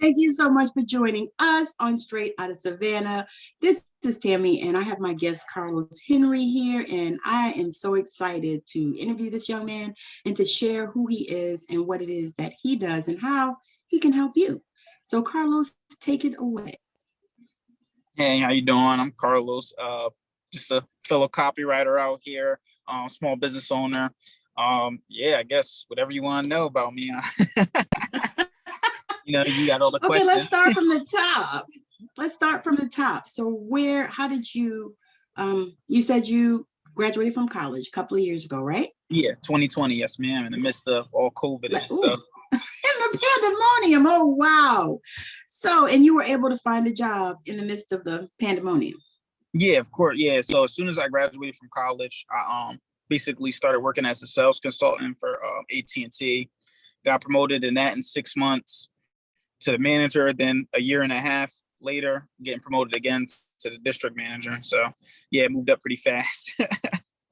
Thank you so much for joining us on Straight Outta Savannah. This is Tammy, and I have my guest Carlos Henry here, and I am so excited to interview this young man and to share who he is and what it is that he does and how he can help you. So Carlos, take it away. Hey, how you doing? I'm Carlos, just a fellow copywriter out here, small business owner. Yeah, I guess whatever you want to know about me. You got all the questions. Okay, let's start from the top. So how did you, you said you graduated from college a couple of years ago, right? Yeah, 2020, yes, ma'am, in the midst of all COVID and stuff. In the pandemonium, oh, wow. So, and you were able to find a job in the midst of the pandemonium? Yeah, of course, yeah. So as soon as I graduated from college, I basically started working as a sales consultant for AT&T, got promoted in that in 6 months to the manager, then a year and a half later, getting promoted again to the district manager. So yeah, moved up pretty fast.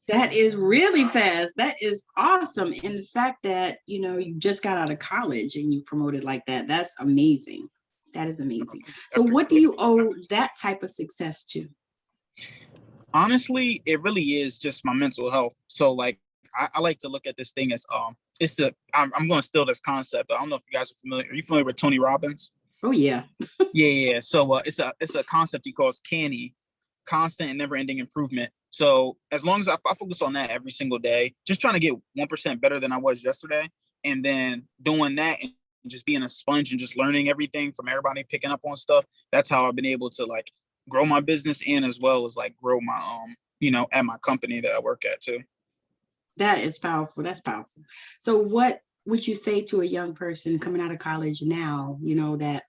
That is really fast. That is awesome. And the fact that, you just got out of college and you promoted like that, that's amazing. That is amazing. So what do you owe that type of success to? Honestly, it really is just my mental health. So like, I like to look at this thing as, I'm going to steal this concept. I don't know if you guys are familiar. Are you familiar with Tony Robbins? Oh yeah. Yeah. So it's a concept he calls CANI, constant and never ending improvement. So as long as I focus on that every single day, just trying to get 1% better than I was yesterday, and then doing that and just being a sponge and just learning everything from everybody, picking up on stuff. That's how I've been able to like grow my business and as well as like grow my, at my company that I work at too. That is powerful. That's powerful. So what would you say to a young person coming out of college now, that,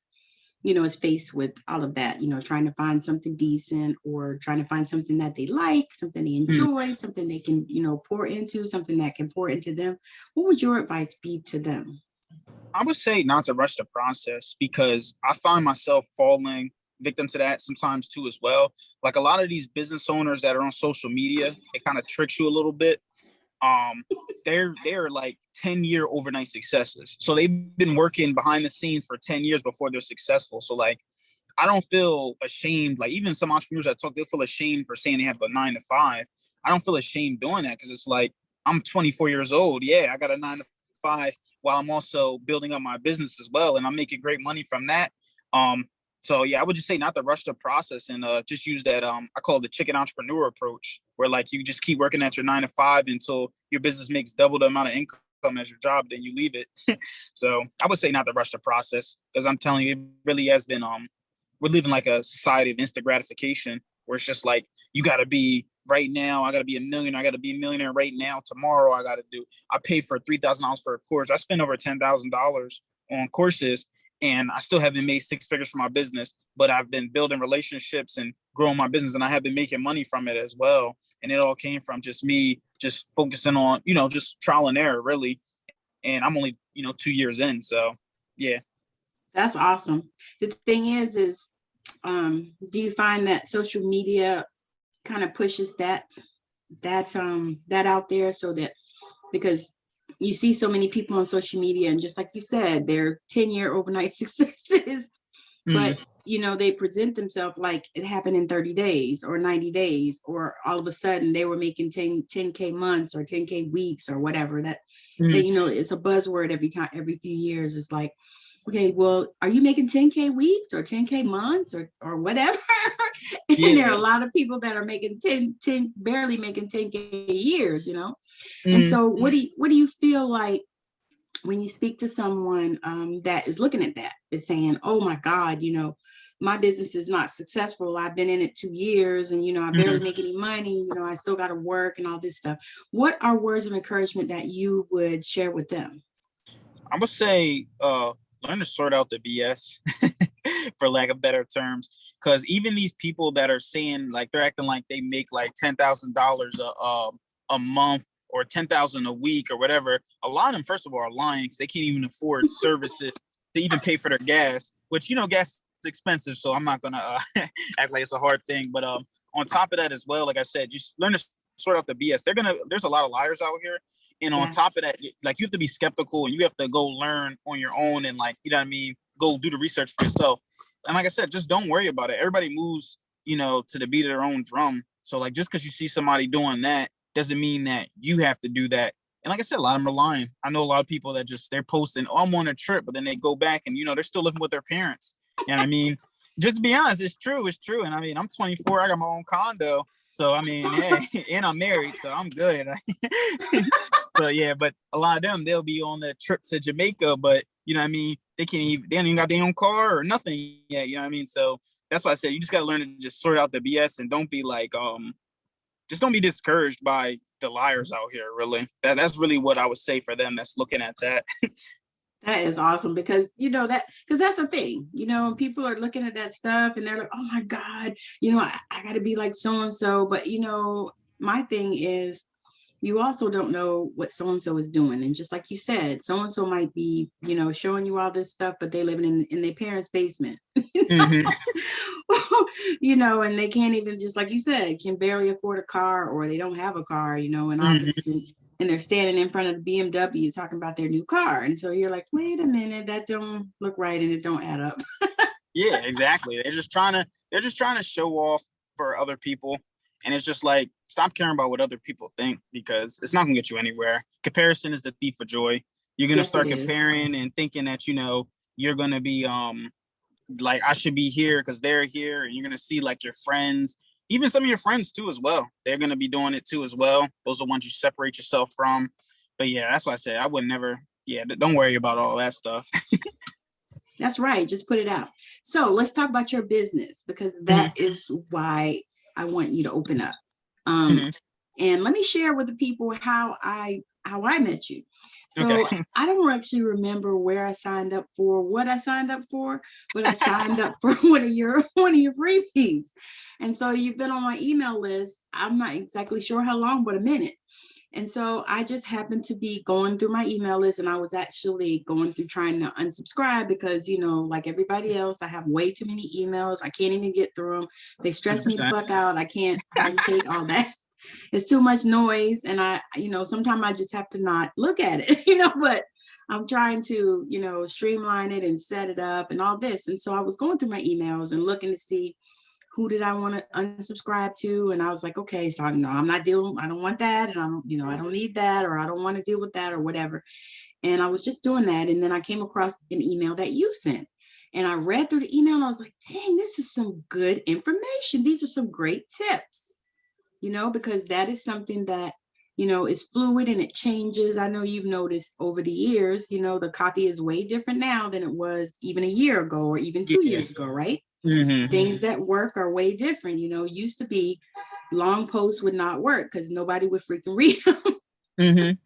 is faced with all of that, trying to find something decent or trying to find something that they like, something they enjoy, something they can, pour into, something that can pour into them? What would your advice be to them? I would say not to rush the process, because I find myself falling victim to that sometimes too as well. Like a lot of these business owners that are on social media, it kind of tricks you a little bit. They're like 10-year overnight successes. So they've been working behind the scenes for 10 years before they're successful. So like, I don't feel ashamed. Like even some entrepreneurs that talk, they feel ashamed for saying they have a 9 to 5. I don't feel ashamed doing that, because it's like, I'm 24 years old. Yeah, I got a 9 to 5 while I'm also building up my business as well. And I'm making great money from that. So yeah, I would just say not to rush the process and just use that, I call it the chicken entrepreneur approach, where like you just keep working at your 9 to 5 until your business makes double the amount of income as your job, then you leave it. So I would say not to rush the process, because I'm telling you, it really has been, we're living like a society of instant gratification, where it's just like, you got to be right now. I got to be a millionaire. I got to be a millionaire right now. Tomorrow I pay for $3,000 for a course. I spend over $10,000 on courses, and I still haven't made 6 figures for my business, but I've been building relationships and growing my business, and I have been making money from it as well. And it all came from just me just focusing on, just trial and error really. And I'm only, 2 years in. So yeah. That's awesome. The thing is, do you find that social media kind of pushes that out there, so that, because you see so many people on social media, and just like you said, they're 10-year overnight successes, but they present themselves like it happened in 30 days or 90 days, or all of a sudden they were making 10K months or 10K weeks or whatever that, it's a buzzword every few years. It's like, okay, well, are you making 10K weeks or 10K months or whatever? And there are a lot of people that are making barely making 10K years, And so what do you feel like when you speak to someone that is looking at that, is saying, oh my God, my business is not successful. I've been in it 2 years and, I barely make any money. I still got to work and all this stuff. What are words of encouragement that you would share with them? I would say, learn to sort out the BS, for lack of better terms. Because even these people that are saying, like, they're acting like they make like $10,000 a month or $10,000 a week or whatever, a lot of them, first of all, are lying, because they can't even afford services to even pay for their gas, which, gas is expensive. So I'm not going to act like it's a hard thing. But on top of that as well, like I said, just learn to sort out the BS. There's a lot of liars out here. And on top of that, like, you have to be skeptical and you have to go learn on your own and, like, you know what I mean, go do the research for yourself. And like I said, just don't worry about it. Everybody moves, you know, to the beat of their own drum. So like, just because you see somebody doing that doesn't mean that you have to do that. And like I said, a lot of them are lying. I know a lot of people that just, they're posting, oh, I'm on a trip, but then they go back and, you know, they're still living with their parents. You know what I mean? Just to be honest, it's true. It's true. And I mean, I'm 24. I got my own condo. So, I mean, hey, and I'm married, so I'm good. So, yeah, but a lot of them, they'll be on the trip to Jamaica, but, you know what I mean? They don't even got their own car or nothing yet. You know what I mean? So that's why I said, you just got to learn to just sort out the BS and don't be like, just don't be discouraged by the liars out here, really. That's really what I would say for them that's looking at that. That is awesome, because, you know, because that's the thing, you know, people are looking at that stuff and they're like, oh my God, you know, I got to be like so-and-so. But, you know, my thing is, you also don't know what so-and-so is doing. And just like you said, so-and-so might be, you know, showing you all this stuff, but they living in their parents' basement, Mm-hmm. you know, and they can't even, just like you said, can barely afford a car, or they don't have a car, you know, and all Mm-hmm. this. And they're standing in front of the BMW talking about their new car. And so you're like, wait a minute, that don't look right and it don't add up. Yeah, exactly. They're just trying to show off for other people. And it's just like, stop caring about what other people think, because it's not gonna get you anywhere. Comparison is the thief of joy. You're gonna start comparing and thinking that, you know, you're gonna be like, I should be here because they're here, and you're gonna see like your friends, even some of your friends too as well. They're gonna be doing it too as well. Those are the ones you separate yourself from. But yeah, that's why I said I would never. Yeah, don't worry about all that stuff. That's right. Just put it out. So let's talk about your business, because that is why I want you to open up. And let me share with the people how I met you. So I don't actually remember where I signed up for, what I signed up for, but I signed up for one of your freebies. And so you've been on my email list. I'm not exactly sure how long, but a minute. And so I just happened to be going through my email list, and I was actually going through trying to unsubscribe because, you know, like everybody else, I have way too many emails. I can't even get through them. They stress me the fuck out. I can't take all that. It's too much noise. And I, you know, sometimes I just have to not look at it, you know, but I'm trying to, you know, streamline it and set it up and all this. And so I was going through my emails and looking to see who did I want to unsubscribe to. And I was like, okay, so no, I'm not dealing, I don't want that. And I'm, you know, I don't need that, or I don't want to deal with that or whatever. And I was just doing that. And then I came across an email that you sent, and I read through the email and I was like, dang, this is some good information. These are some great tips, you know, because that is something that, you know, is fluid and it changes. I know you've noticed over the years, you know, the copy is way different now than it was even a year ago or even 2 years ago, right? Things that work are way different. You know, used to be long posts would not work because nobody would freaking read them.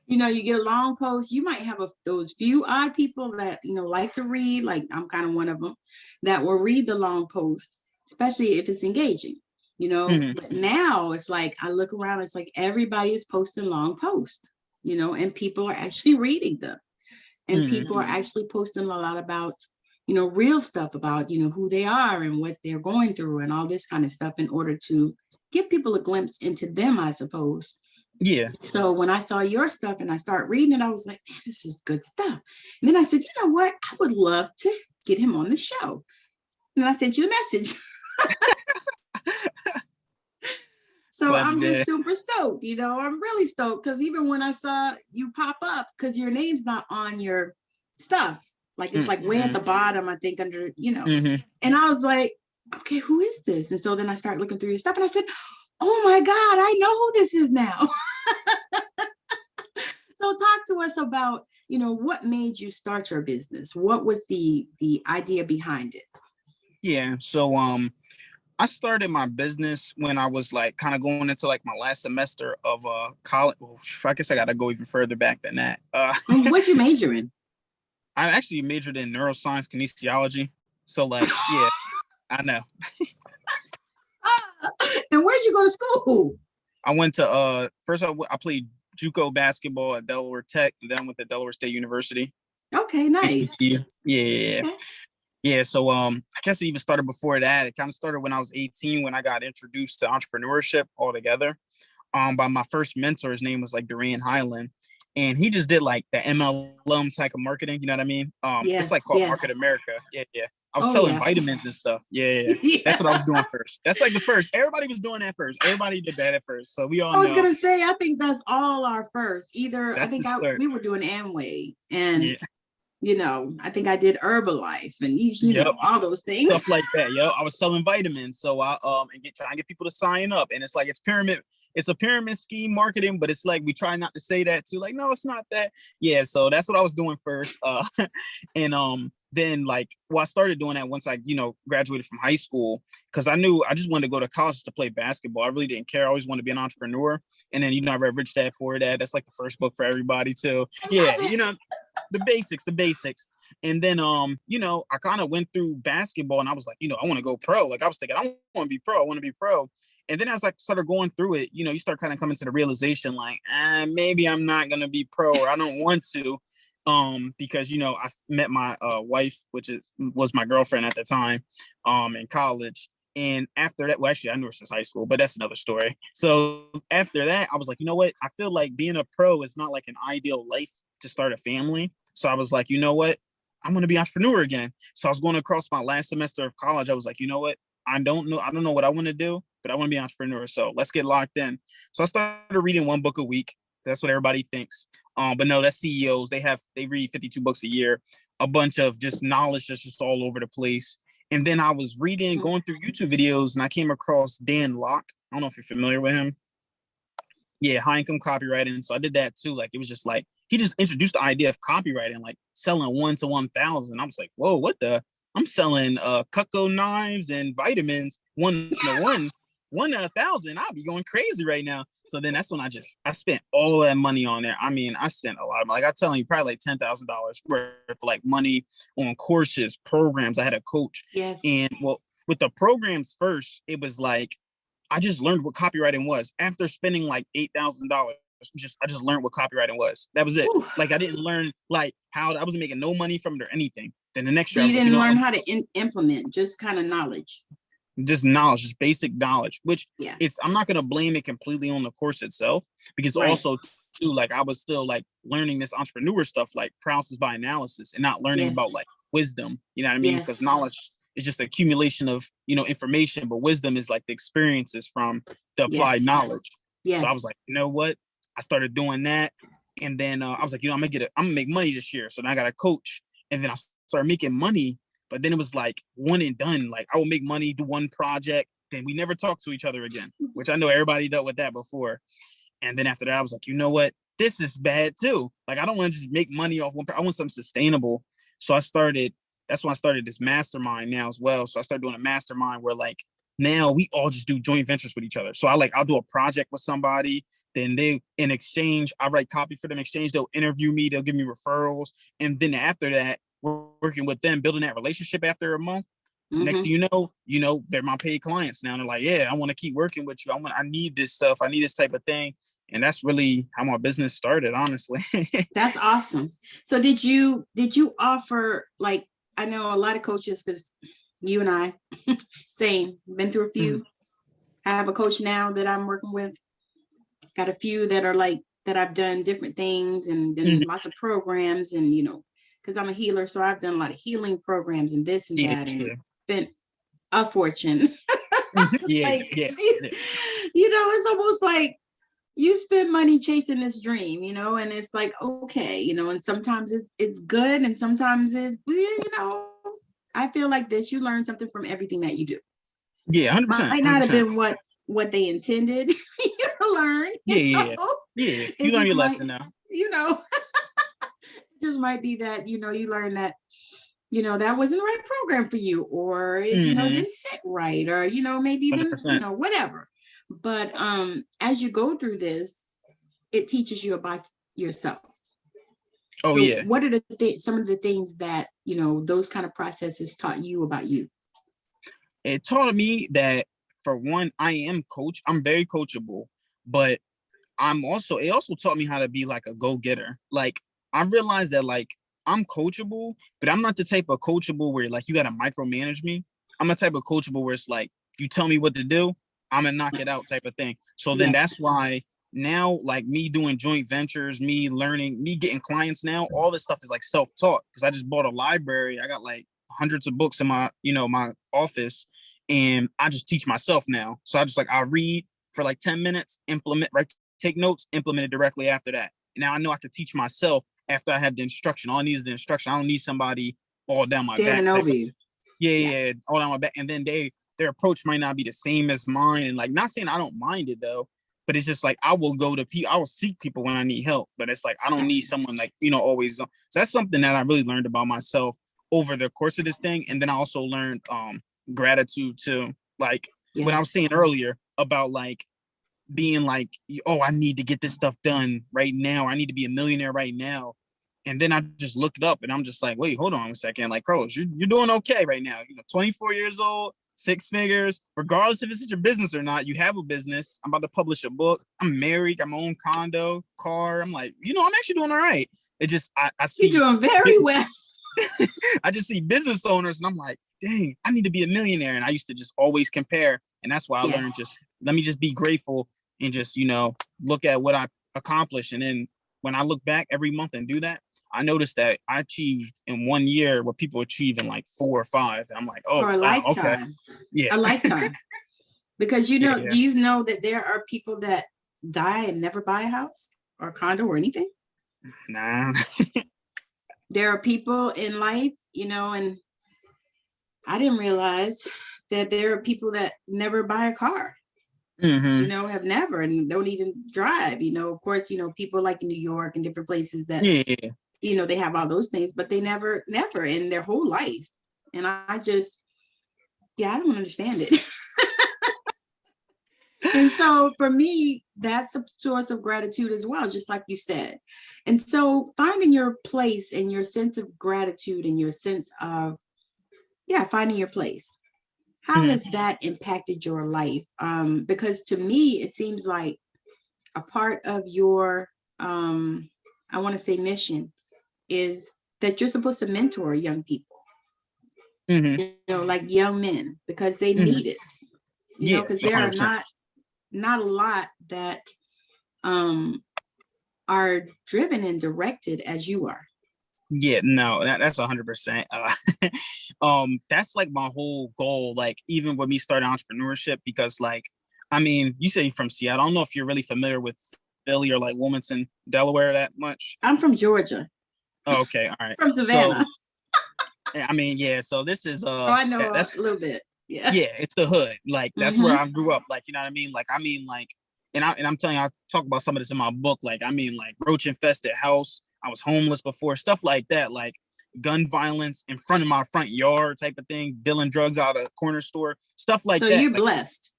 You know, you get a long post, you might have those few odd people that, you know, like to read, like I'm kind of one of them, that will read the long post, especially if it's engaging, you know. But now it's like, I look around, it's like everybody is posting long posts, you know, and people are actually reading them. And people are actually posting a lot about, you know, real stuff about, you know, who they are and what they're going through and all this kind of stuff in order to give people a glimpse into them, I suppose. Yeah. So when I saw your stuff and I started reading it, I was like, man, this is good stuff. And then I said, you know what? I would love to get him on the show. And I sent you a message. So I'm just super stoked. You know, I'm really stoked because even when I saw you pop up, because your name's not on your stuff. Like it's like way at the bottom, I think, under, you know, and I was like, okay, who is this? And so then I started looking through your stuff and I said, oh my God, I know who this is now. So talk to us about, you know, what made you start your business? What was the idea behind it? Yeah. So, I started my business when I was like kind of going into like my last semester of college. Well, I guess I got to go even further back than that. What'd you major in? I actually majored in neuroscience kinesiology. So like, yeah, I know. And where'd you go to school? I went to first I played JUCO basketball at Delaware Tech, and then I went to Delaware State University. Okay, nice. HBCU. Yeah. Okay. Yeah, so I guess it even started before that. It kind of started when I was 18, when I got introduced to entrepreneurship altogether. by my first mentor. His name was like Duran Highland. And he just did like the MLM type of marketing. You know what I mean? It's like Yes, called yes. Market America. Yeah, yeah. I was Oh selling yeah. vitamins and stuff. Yeah, yeah. Yeah. That's what I was doing first. That's like the first. Everybody was doing that first. Everybody did that at first. So we all I was know gonna say, I think that's all our first. Either I that's the think start. we were doing Amway, and Yeah. I think I did Herbalife and Yep. all those things. Stuff like that. Yo, I was selling vitamins. So I trying to get people to sign up. And it's like it's a pyramid scheme marketing, but it's like we try not to say that too. Like, no, it's not that. Yeah, so that's what I was doing first. And then like I started doing that once I, graduated from high school, because I knew I just wanted to go to college to play basketball. I really didn't care. I always wanted to be an entrepreneur. And then, I read Rich Dad Poor Dad. That's like the first book for everybody too. Yeah, the basics. And then, I kind of went through basketball and I was like, I want to go pro. Like I was thinking, I want to be pro. I want to be pro. And then as I started going through it, you start kind of coming to the realization like, maybe I'm not going to be pro, or I don't want to. Because, I met my wife, which was my girlfriend at the time, in college. And after that, well, actually, I knew her since high school, but that's another story. So after that, I was like, you know what? I feel like being a pro is not like an ideal life to start a family. So I was like, you know what? I'm going to be an entrepreneur again. So I was going across my last semester of college. I was like, you know what? I don't know what I want to do, but I want to be an entrepreneur. So let's get locked in. So I started reading one book a week. That's what everybody thinks. But no, that's CEOs. They read 52 books a year, a bunch of just knowledge that's just all over the place. And then I was going through YouTube videos, and I came across Dan Lok. I don't know if you're familiar with him. Yeah, high income copywriting. So I did that too. Like, it was just like, he just introduced the idea of copywriting, like selling 1 to 1,000. I was like, whoa, what the? I'm selling Cutco knives and vitamins 1 to 1,000. I'll be going crazy right now. So then that's when I spent all that money on there. I mean, I spent a lot of money. Like I'm telling you, probably like $10,000 worth of like money on courses, programs. I had a coach. Yes. And well, with the programs first, it was like, I just learned what copywriting was after spending like $8,000. I just learned what copywriting was. That was it. Ooh. Like I didn't learn like how I wasn't making no money from it or anything. Then the next So year, you didn't learn how to implement, just kind of knowledge. Just knowledge, just basic knowledge, which Yeah. I'm not going to blame it completely on the course itself, because Right. also too, like I was still like learning this entrepreneur stuff, like paralysis by analysis, and not learning Yes. about like wisdom, you know what I mean? Yes. Because knowledge is just accumulation of, information, but wisdom is like the experiences from the applied Yes. knowledge. Yes. So I was like, you know what? I started doing that. And then I was like, I'm gonna make money this year. So then I got a coach, and then I started making money. But then it was like one and done. Like I will make money, do one project, then we never talk to each other again, which I know everybody dealt with that before. And then after that, I was like, you know what? This is bad too. Like I don't want to just make money off one. I want something sustainable. So that's when I started this mastermind now as well. So I started doing a mastermind where like now we all just do joint ventures with each other. So I'll do a project with somebody. Then in exchange, I write copy for them. In exchange, they'll interview me. They'll give me referrals. And then after that, we're working with them, building that relationship after a month. Mm-hmm. Next thing you know, they're my paid clients now. And they're like, yeah, I want to keep working with you. I need this stuff. I need this type of thing. And that's really how my business started, honestly. That's awesome. So did you offer, like, I know a lot of coaches, because you and I, same, been through a few. Mm-hmm. I have a coach now that I'm working with. Got a few that are like, that I've done different things, and then mm-hmm. lots of programs, and, because I'm a healer. So I've done a lot of healing programs and this and that, and spent a fortune. It's almost like you spend money chasing this dream, and it's like, okay, and sometimes it's good, and sometimes I feel like that you learn something from everything that you do. Yeah, 100%. Might not have been what they intended you to learn. Yeah. You learn your lesson now. It just might be that, you learn that, that wasn't the right program for you, or it, didn't sit right, or, maybe then, whatever. But as you go through this, it teaches you about yourself. Oh, so yeah. What are some of the things that, those kind of processes taught you about you? It taught me that, for one, I am coach. I'm very coachable, but it also taught me how to be like a go-getter. Like I realized that like I'm coachable, but I'm not the type of coachable where like you got to micromanage me. I'm a type of coachable where it's like, you tell me what to do, I'm gonna knock it out type of thing. So then that's why now, like me doing joint ventures, me learning, me getting clients now, all this stuff is like self-taught because I just bought a library. I got like hundreds of books in my, my office, and I just teach myself now. So I read for like 10 minutes, implement, right, take notes, implement it directly after that. Now I know I can teach myself after I have the instruction. All I need is the instruction. I don't need somebody all down my back. Standing over you. Yeah, all down my back. And then their approach might not be the same as mine. And like, not saying I don't mind it though, but it's just like I will I will seek people when I need help. But it's like I don't need someone like, always. So that's something that I really learned about myself over the course of this thing. And then I also learned gratitude too. Like what I was saying earlier about like being like, oh, I need to get this stuff done right now. I need to be a millionaire right now. And then I just looked it up and I'm just like, wait, hold on a second. Like, Carlos, you're doing okay right now. 24 years old, 6 figures, regardless if it's your business or not, you have a business. I'm about to publish a book. I'm married, got my own condo, car. I'm like, I'm actually doing all right. It just, I see. You're doing very well. I just see business owners and I'm like, dang, I need to be a millionaire. And I used to just always compare. And that's why I learned let me just be grateful and just, look at what I accomplished. And then when I look back every month and do that, I noticed that I achieved in 1 year what people achieve in like 4 or 5. And I'm like, oh, for a lifetime. Okay. Yeah. A lifetime. Because do you know that there are people that die and never buy a house or a condo or anything? Nah. There are people in life, and I didn't realize that there are people that never buy a car. Mm-hmm. Have never and don't even drive. Of course, people like in New York and different places that they have all those things, but they never in their whole life. And I just, I don't understand it. And so for me, that's a source of gratitude as well, just like you said. And so finding your place and your sense of gratitude and your sense of, finding your place. How has that impacted your life? Because to me, it seems like a part of your, I want to say mission is that you're supposed to mentor young people, like young men, because they need it, because there 100%. Are not a lot that are driven and directed as you are. Yeah, no, that's 100%. That's like my whole goal. Like even with me starting entrepreneurship, because like, I mean, you say you're from Seattle. I don't know if you're really familiar with Philly or like Wilmington, Delaware that much. I'm from Georgia. Oh, okay, all right. From Savannah. So, I mean, yeah. So this is I know that's a little bit. Yeah. Yeah, it's the hood. Like that's where I grew up. Like, you know what I mean? Like, and I'm telling you, I talk about some of this in my book. Like, I mean, like roach infested house. I was homeless before, stuff like that, like gun violence in front of my front yard type of thing, dealing drugs out of a corner store, stuff like that. So you're like, blessed.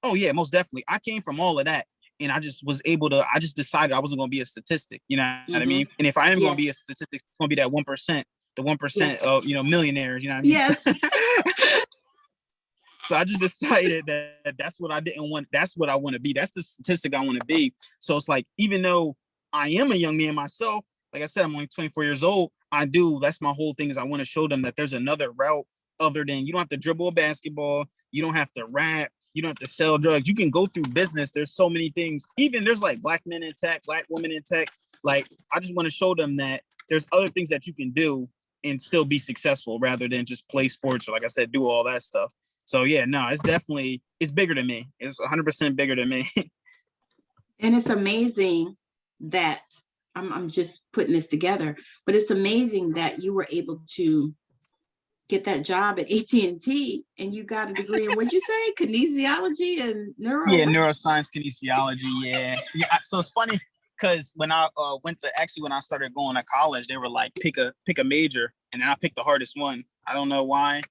Oh yeah, most definitely. I came from all of that. And I just decided I wasn't going to be a statistic, you know what I mean? And if I am going to be a statistic, it's going to be that 1%, the 1% of, millionaires, you know what I mean? Yes. So I just decided that that's what I didn't want. That's what I want to be. That's the statistic I want to be. So it's like, even though I am a young man myself, like I said, I'm only 24 years old. That's my whole thing is I want to show them that there's another route other than you don't have to dribble a basketball. You don't have to rap. You don't have to sell drugs. You can go through business. There's so many things. Even there's like black men in tech, black women in tech. Like, I just want to show them that there's other things that you can do and still be successful rather than just play sports or, like I said, do all that stuff. So yeah, no, it's bigger than me. It's 100% bigger than me. And it's amazing that I'm just putting this together, but it's amazing that you were able to get that job at AT&T and you got a degree in, what'd you say? Kinesiology and neuroscience, kinesiology. Yeah. So it's funny because when I when I started going to college, they were like, pick a major, and then I picked the hardest one. I don't know why.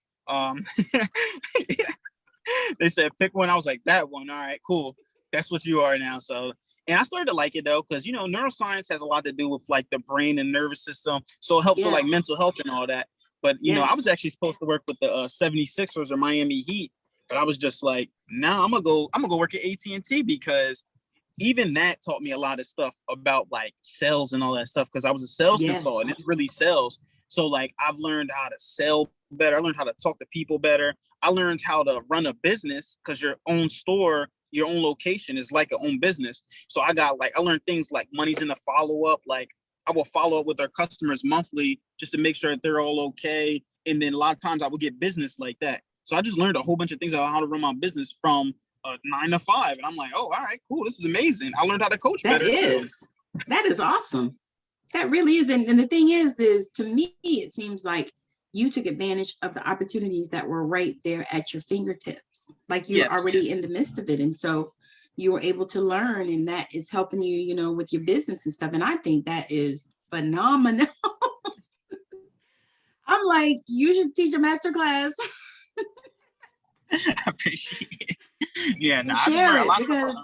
They said pick one. I was like, that one. All right, cool. That's what you are now. So, and I started to like it though, because neuroscience has a lot to do with like the brain and nervous system. So it helps with like mental health and all that. But I was actually supposed to work with the 76ers or Miami Heat, but I was just like, nah, I'm gonna go work at AT&T, because even that taught me a lot of stuff about like sales and all that stuff, because I was a sales consultant. It's really sales. So like I've learned how to sell better. I learned how to talk to people better. I learned how to run a business, because your own store, your own location is like a own business. So I learned things like money's in the follow-up. Like, I will follow up with our customers monthly just to make sure that they're all okay. And then a lot of times I will get business like that. So I just learned a whole bunch of things about how to run my business from 9 to 5. And I'm like, oh, all right, cool. This is amazing. I learned how to coach better. That is awesome. That really is. And the thing is to me, it seems like you took advantage of the opportunities that were right there at your fingertips. Like you're already in the midst of it. And so you were able to learn, and that is helping you, you know, with your business and stuff. And I think that is phenomenal. I'm like, you should teach a master class. I appreciate it. Yeah, no, share it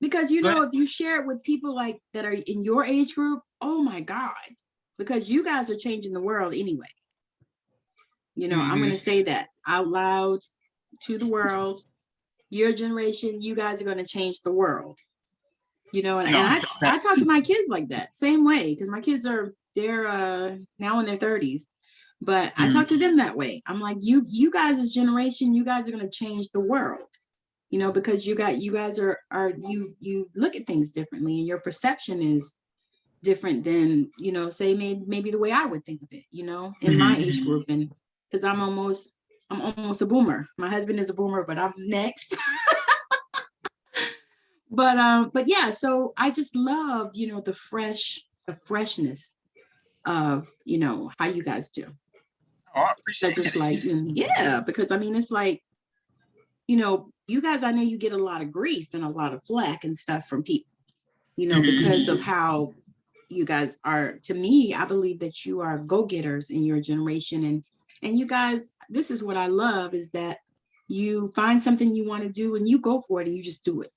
because you know, if you share it with people like that are in your age group, oh my God, because you guys are changing the world anyway. You know, I'm going to say that out loud to the world. Your generation, you guys are going to change the world. You know, and I talk to my kids like that, same way, because my kids they're now in their 30s. But I talk to them that way. I'm like, you guys as generation, you guys are going to change the world, you know, because you guys are you look at things differently, and your perception is different than, you know, say maybe the way I would think of it, you know, in my age group. And because I'm almost a boomer. My husband is a boomer, but I'm next. But yeah, so I just love, you know, the freshness of, you know, how you guys do. Oh, I appreciate it. It's like, yeah, because I mean, it's like, you know, you guys, I know you get a lot of grief and a lot of flack and stuff from people, you know, because of how you guys are. To me, I believe that you are go-getters in your generation. And you guys, this is what I love, is that you find something you want to do and you go for it and you just do it.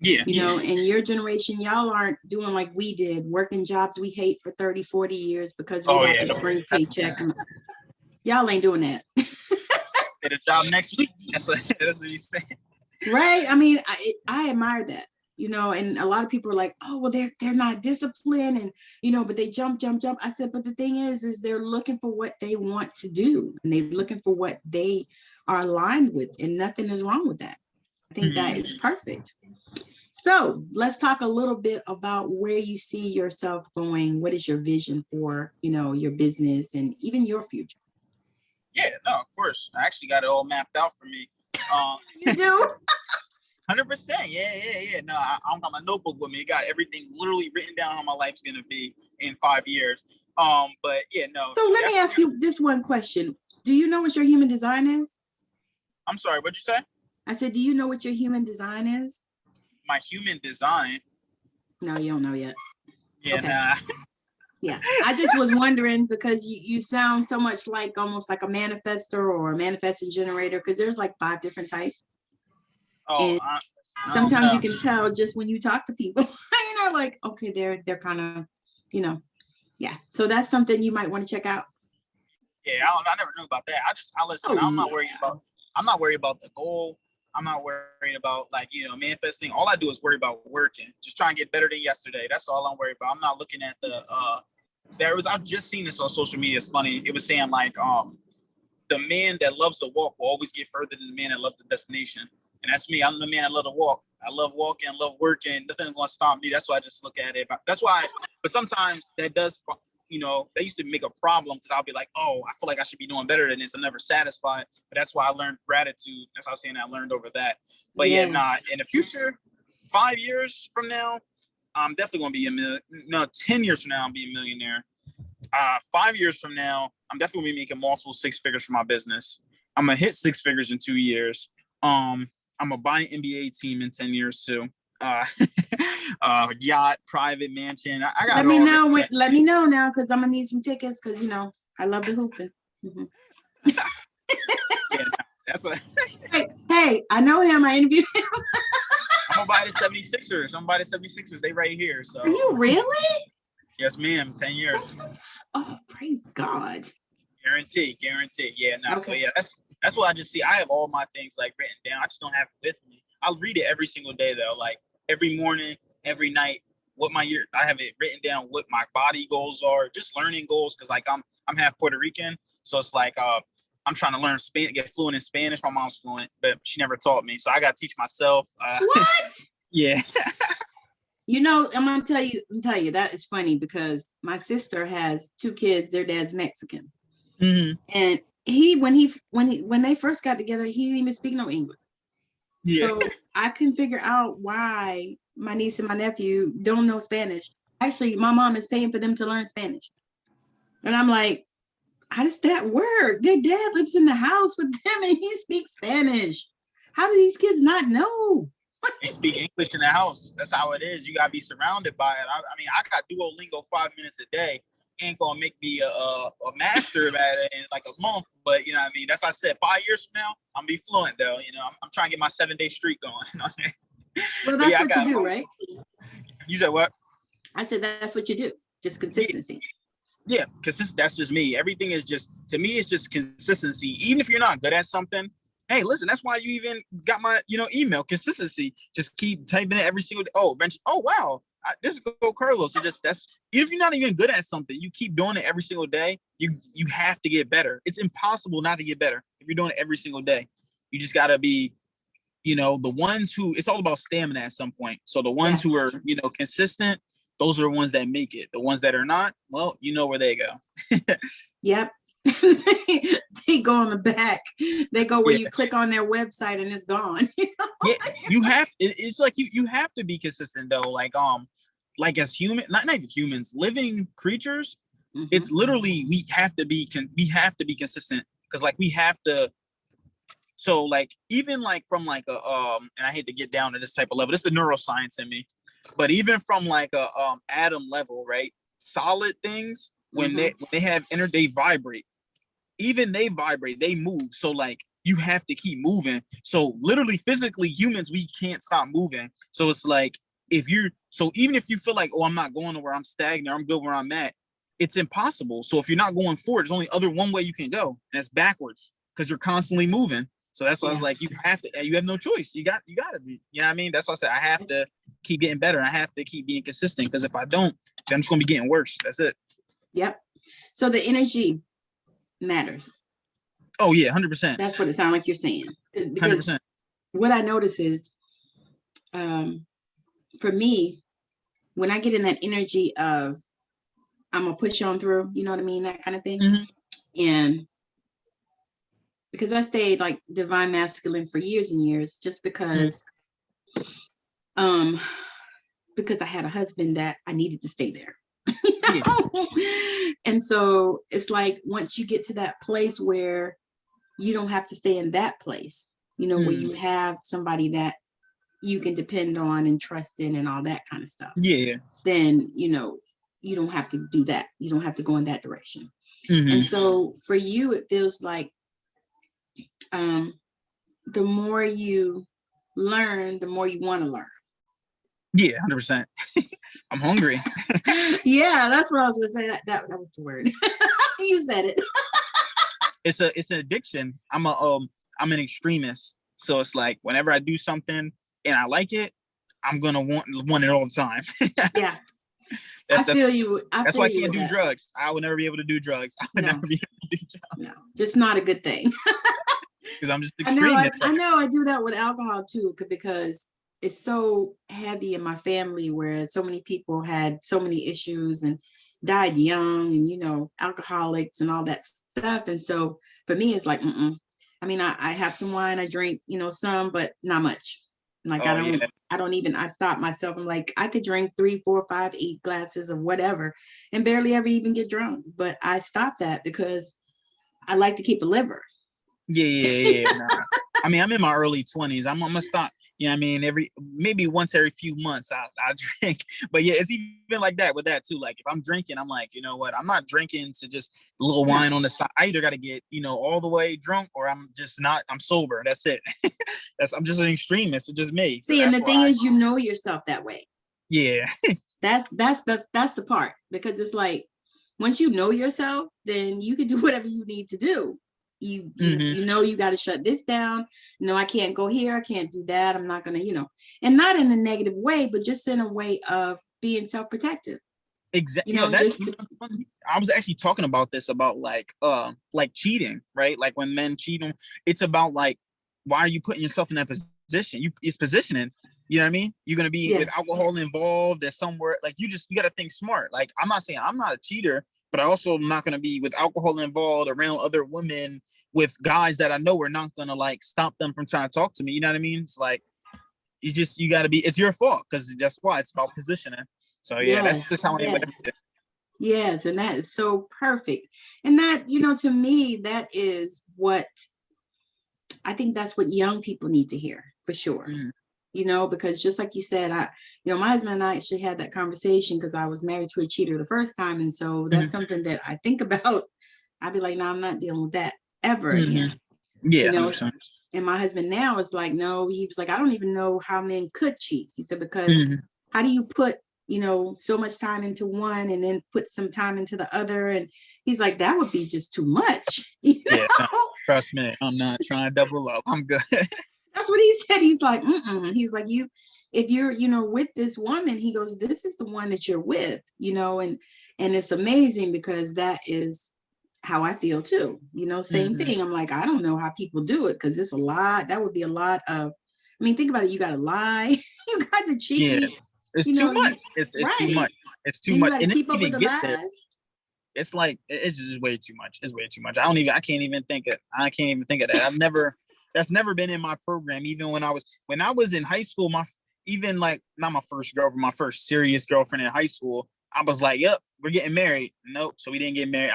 Yeah. You know, in your generation, y'all aren't doing like we did, working jobs we hate for 30, 40 years because we have to bring paycheck. Y'all ain't doing that. Get a job next week. That's what you saying. Right. I mean, I admire that, you know, and a lot of people are like, oh, well, they're not disciplined, and, you know, but they jump. I said, but the thing is they're looking for what they want to do, and they're looking for what they are aligned with, and nothing is wrong with that. I think that is perfect. So let's talk a little bit about where you see yourself going. What is your vision for, you know, your business and even your future? Yeah, no, of course. I actually got it all mapped out for me. You do? 100%. Yeah. No, I don't got my notebook with me. It got everything literally written down how my life's gonna be in 5 years. But yeah, no. So let me ask you this one question. Do you know what your human design is? I'm sorry, what'd you say? I said, do you know what your human design is? My human design? No, you don't know yet. Yeah, okay. Nah. Yeah, I just was wondering, because you sound so much like almost like a manifestor or a manifesting generator, because there's like 5 different types. Oh, sometimes you can tell just when you talk to people, you know, like, okay, they're kind of, you know, yeah. So that's something you might want to check out. Yeah, I never knew about that. I listen. I'm not worried about the goal. I'm not worried about, like, you know, manifesting. All I do is worry about working, just trying to get better than yesterday. That's all I'm worried about. I'm not looking at I've just seen this on social media. It's funny. It was saying like, the man that loves to walk will always get further than the man that loves the destination. And that's me. I'm the man that love to walk. I love walking, love working. Nothing's going to stop me. That's why I just look at it. That's why, but sometimes that does, you know, that used to make a problem, because I'll be like, oh, I feel like I should be doing better than this. I'm never satisfied. But that's why I learned gratitude. That's what I was saying. I learned over that. But yes. Yeah, nah, in the future, 5 years from now, I'm definitely going to be a million. No, 10 years from now, I'll be a millionaire. 5 years from now, I'm definitely going to be making multiple 6 figures for my business. I'm going to hit 6 figures in 2 years. I'm going to buy an NBA team in 10 years too. Yacht, private mansion. I got let me know now, because I'm going to need some tickets, because, you know, I love the hooping. Mm-hmm. Yeah, that's what. Hey, I know him. I interviewed him. I'm going to buy the 76ers. They right here. So. Are you really? Yes, ma'am. 10 years. Oh, praise God. Guaranteed. Yeah, no. Okay. So yeah, that's what I just see. I have all my things like written down. I just don't have it with me. I'll read it every single day though. Like every morning, every night, I have it written down what my body goals are, just learning goals. Cause like I'm half Puerto Rican. So it's like, I'm trying to learn Spanish, get fluent in Spanish. My mom's fluent, but she never taught me, so I got to teach myself. What? Yeah. You know, I'm gonna tell you that is funny because my sister has 2 kids. Their dad's Mexican, and when they first got together, he didn't even speak no English. Yeah. So I couldn't figure out why my niece and my nephew don't know Spanish. Actually, my mom is paying for them to learn Spanish, and I'm like, how does that work? Their dad lives in the house with them, and he speaks Spanish. How do these kids not know? They speak English in the house. That's how it is. You gotta be surrounded by it. I mean, I got Duolingo 5 minutes a day. Ain't gonna make me a master at it in like a month, but you know what I mean. That's why I said 5 years from now, I'm gonna be fluent though. You know, I'm trying to get my 7-day streak going. Well, that's what you do, right? You said what? I said that's what you do. Just consistency. Yeah, because that's just me. Everything is just, to me, it's just consistency. Even if you're not good at something, hey, listen, that's why you even got my, email, consistency. Just keep typing it every single day. Oh, eventually, oh, wow, this is Carlos. So even if you're not even good at something, you keep doing it every single day, you have to get better. It's impossible not to get better if you're doing it every single day. You just got to be, the ones who, it's all about stamina at some point. So the ones who are, consistent, those are the ones that make it. The ones that are not, well, you know where they go. Yep. They go on the back. They go where you click on their website and it's gone. Yeah, you have. It's like you have to be consistent though. Like as human, not even humans, living creatures. Mm-hmm. It's literally we have to be consistent because like we have to. So like even like from like a and I hate to get down to this type of level. This is the neuroscience in me, but even from like a atom level, right? Solid things when they have they vibrate. Even they vibrate, they move. So like you have to keep moving. So literally physically humans, we can't stop moving. So it's like even if you feel like, oh, I'm not going nowhere, I'm stagnant, I'm good where I'm at, it's impossible. So if you're not going forward, there's only one way you can go, and that's backwards because you're constantly moving. So that's why I was like, you have no choice. You got to be, you know what I mean? That's why I said I have to keep getting better. I have to keep being consistent because if I don't, then I'm just going to be getting worse. That's it. Yep. So the energy matters. Oh yeah, 100%. That's what it sounds like you're saying. Because 100%. what I notice is, for me, when I get in that energy of I'm gonna push on through, you know what I mean, that kind of thing, and because I stayed like divine masculine for years and years, just because, because I had a husband that I needed to stay there. And so it's like once you get to that place where you don't have to stay in that place, where you have somebody that you can depend on and trust in and all that kind of stuff, then you don't have to do that. You don't have to go in that direction. And so for you, it feels like the more you learn, the more you want to learn. Yeah, 100%. I'm hungry. Yeah, that's what I was gonna say. That was the word. You said it. It's an addiction. I'm an extremist. So it's like whenever I do something and I like it, I'm gonna want it all the time. Yeah. I feel you. That's why I can't do drugs. I would never be able to do drugs. I would never be able to do drugs. No, just not a good thing. Because I'm just extremist. I know I do that with alcohol too, because it's so heavy in my family where so many people had so many issues and died young and, alcoholics and all that stuff. And so for me, it's like, I mean, I have some wine, I drink, some, but not much. Like, I stop myself. I'm like, I could drink 3, 4, 5, 8 glasses of whatever and barely ever even get drunk. But I stop that because I like to keep a liver. Yeah. Nah. I mean, I'm in my early 20s. I'm gonna stop. You know what I mean? Maybe once every few months I drink. But yeah, it's even like that with that too. Like if I'm drinking, I'm like, you know what? I'm not drinking to just a little wine on the side. I either got to get, all the way drunk or I'm sober. That's it. I'm just an extremist. It's just me. See, and the thing is, you know yourself that way. Yeah. That's the part, because it's like, once you know yourself, then you can do whatever you need to do. You got to shut this down. No, I can't go here. I can't do that. I'm not going to, and not in a negative way, but just in a way of being self-protective. Exactly. You know, That's just funny. I was actually talking about this about like cheating, right? Like when men cheat on, it's about like, why are you putting yourself in that position? It's positioning. You know what I mean? You're gonna be with yes, alcohol involved or somewhere. Like you got to think smart. Like I'm not saying I'm not a cheater, but I also am not gonna be with alcohol involved around other women with guys that I know are not gonna like stop them from trying to talk to me. You know what I mean? It's like you got to be. It's your fault because that's why it's about positioning. So yeah, that's yes, just how anybody. yes. Yes, and that is so perfect. And that, you know, to me, that is what I think that's what young people need to hear for sure. Mm-hmm. You know, because just like you said, my husband and I actually had that conversation because I was married to a cheater the first time. And so that's something that I think about. I'd be like, no, I'm not dealing with that ever again. Yeah, You know, 100%. and my husband now is like, no, he was like, I don't even know how men could cheat. He said, because how do you put, you know, so much time into one and then put some time into the other? And he's like, that would be just too much. You know? Yeah, no, trust me, I'm not trying to double up. I'm good. That's what he said. He's like, he's like, if you're, you know, with this woman, he goes, this is the one that you're with, you know, and it's amazing because that is how I feel too. You know, same thing. I'm like, I don't know how people do it because it's a lot. That would be a lot of, I mean, think about it. You got to lie. You got to cheat. Yeah, it's you too know, much. It's right. too much. It's too Then you much. got to And keep up with the get there, lies. it's like it's just way too much. It's way too much. I can't even think of that. That's never been in my program. Even when I was in high school, even like not my first girlfriend, my first serious girlfriend in high school, I was like, yep, we're getting married. Nope. So we didn't get married.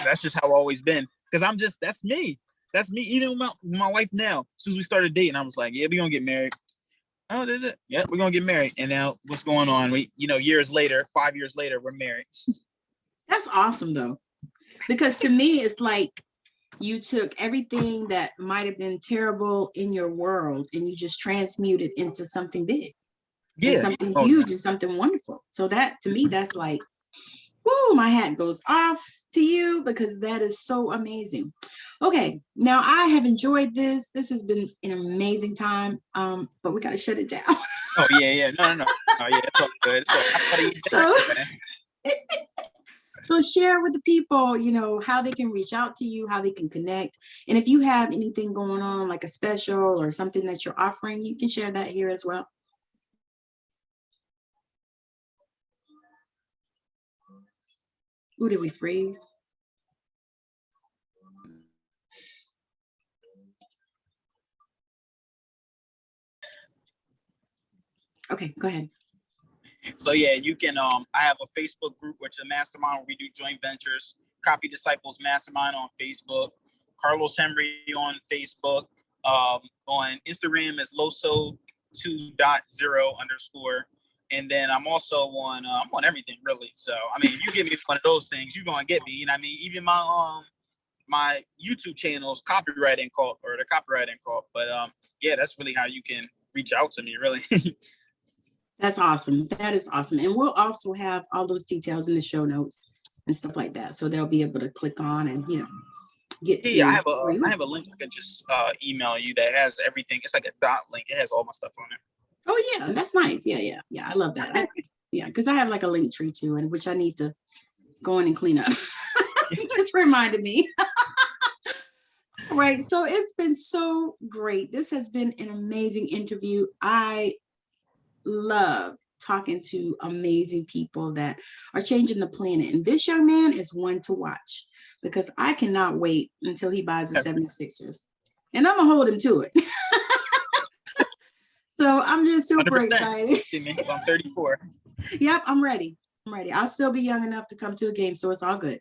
That's just how I've always been. Because that's me. That's me. Even with my wife now, as soon as we started dating, I was like, yeah, we're gonna get married. Oh, did it? Yeah, we're gonna get married. And now what's going on? We, years later, 5 years later, we're married. That's awesome though. Because to me, it's like you took everything that might have been terrible in your world and you just transmuted into something big and something huge and something wonderful. So that to me, that's like, whoo, my hat goes off to you because that is so amazing. Okay, now I have enjoyed this. This has been an amazing time, but we got to shut it down. Oh yeah. No. Oh yeah, it's all good. So share with the people, you know, how they can reach out to you, how they can connect. And if you have anything going on, like a special or something that you're offering, you can share that here as well. Ooh, did we freeze? Okay, go ahead. So yeah, you can I have a Facebook group which is a mastermind where we do joint ventures. Copy Disciples Mastermind on Facebook. Carlos Henry on Facebook. On Instagram is loso 2.0_. And then I'm also on I'm on everything really. So I mean, you give me one of those things, you're gonna get me. You know what I mean? Even my YouTube channel is Copywriting Cult or the Copywriting Cult. But yeah, that's really how you can reach out to me, really. That's awesome. That is awesome. And we'll also have all those details in the show notes and stuff like that. So they'll be able to click on and, you know, get to. Yeah, I have a link I can just email you that has everything. It's like a dot link. It has all my stuff on it. Oh yeah, that's nice. Yeah. I love that. Yeah, because I have like a link tree too, and which I need to go in and clean up. You just reminded me. Right. So it's been so great. This has been an amazing interview. I love talking to amazing people that are changing the planet. And this young man is one to watch because I cannot wait until he buys the 76ers. And I'm going to hold him to it. So I'm just super 100%. excited. I'm 34. Yep, I'm ready. I'll still be young enough to come to a game, so it's all good.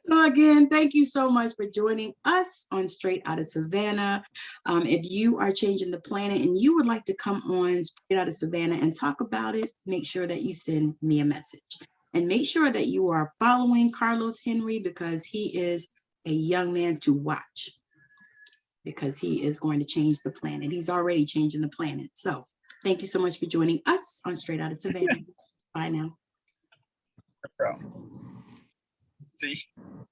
So again, thank you so much for joining us on Straight Outta Savannah. If you are changing the planet and you would like to come on Straight Outta Savannah and talk about it, make sure that you send me a message. And make sure that you are following Carlos Henry because he is a young man to watch because he is going to change the planet. He's already changing the planet. So thank you so much for joining us on Straight Outta Savannah. Bye now. No problem. See?